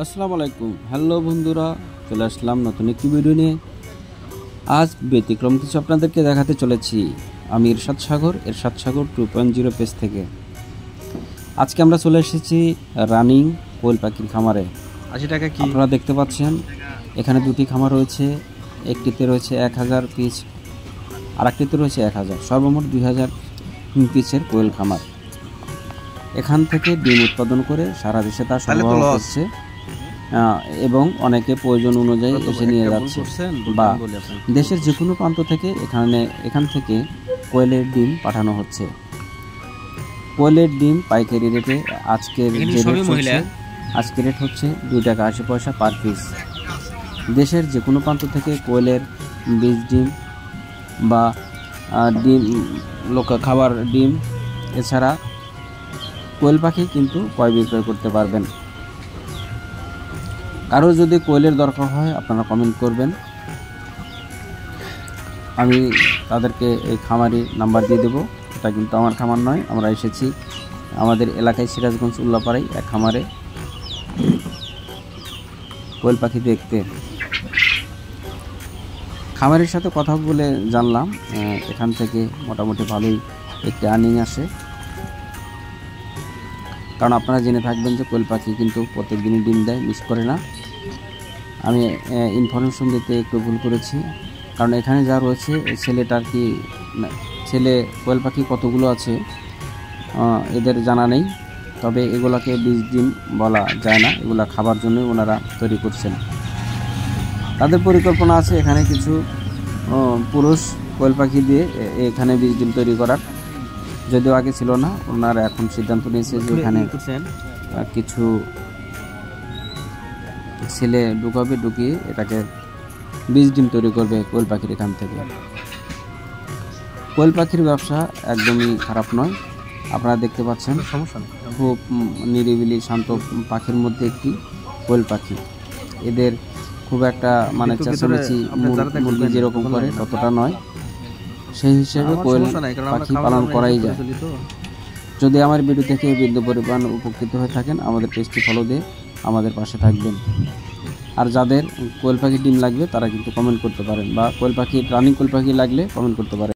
আসসালামু আলাইকুম। হ্যালো বন্ধুরা, চলে আসলাম নতুন একটি ভিডিও নিয়ে। আজ ব্যতিক্রম কিছু আপনাদেরকে দেখাতে চলেছি। আমি এরশাদ সাগর 2.0 পেজ থেকে। আজকে আমরা চলে এসেছি রানিং কোয়েল পাখির খামারে। 80 টাকা কি? আপনারা দেখতে পাচ্ছেন এখানে দুটি খামার রয়েছে। একটিতে রয়েছে 1000 পিস, আর একটিতে রয়েছে 1000, সর্বমোট 2000 পিসের কোয়েল খামার। এখান থেকে ডিম উৎপাদন করে সারা দেশে তা সরবরাহ করছে এবং অনেকে প্রয়োজন অনুযায়ী এসে নিয়ে যাচ্ছে, বা দেশের যে কোনো প্রান্ত থেকে এখান থেকে কোয়েলের ডিম পাঠানো হচ্ছে। কোয়েলের ডিম পাইকারি রেটে আজকের রেট হচ্ছে 2 টাকা 80 পয়সা পার পিস। দেশের যে কোনো প্রান্ত থেকে কোয়েলের বীজ ডিম বা ডিম খাবার ডিম এছাড়া কোয়েল পাখি কিন্তু ক্রয় বিক্রয় করতে পারবেন। কারো যদি কোয়েলের দরকার হয় আপনারা কমেন্ট করবেন, আমি তাদেরকে এই খামারি নাম্বার দিয়ে দেবো। এটা কিন্তু আমার খামার নয়, আমরা এসেছি আমাদের এলাকায় সিরাজগঞ্জ উল্লাপাড়ায় এক খামারে কোয়েল পাখি দেখতে। খামারের সাথে কথা বলে জানলাম এখান থেকে মোটামুটি ভালোই একটি আর্নিং আসে। কারণ আপনারা জেনে থাকবেন যে কোয়েল পাখি কিন্তু প্রত্যেক দিনই ডিম দেয়, মিস করে না। আমি ইনফরমেশন দিতে একটু ভুল করেছি, কারণ এখানে যা রয়েছে ছেলেটার কি ছেলে কোয়েল পাখি কতগুলো আছে এদের জানা নেই। তবে এগুলাকে বীজ ডিম বলা যায় না, এগুলা খাবার জন্য ওনারা তৈরি করছেন। তাদের পরিকল্পনা আছে এখানে কিছু পুরুষ কোয়েল পাখি দিয়ে এখানে বীজ ডিম তৈরি করার, যদিও আগে ছিল না। ওনারা এখন সিদ্ধান্ত নিয়েছে যে এখানে কিছু ছেলে ঢুকিয়ে এটাকে বীজ ডিম তৈরি করবে কোয়েল পাখির এখান থেকে। কোয়েল পাখির ব্যবসা একদমই খারাপ নয়। আপনারা দেখতে পাচ্ছেন খুব নিরিবিলি শান্ত পাখির মধ্যে একটি কোয়েল পাখি। এদের খুব একটা চেঁচামেচি মুরগি যেরকম করে ততটা নয়, সেই হিসেবে কোয়েল পাখি পালন করাই যায়। যদি আমার ভিডিও থেকে বিন্দু পরিমাণ উপকৃত হয়ে থাকেন আমাদের পেজটি ফলো দিয়ে আমাদের পাশে থাকবেন। আর যাদের কোয়েল পাখির ডিম লাগবে তারা কিন্তু কমেন্ট করতে পারেন, বা কোয়েল পাখির রানিং কোয়েল পাখি লাগলে কমেন্ট করতে পারেন।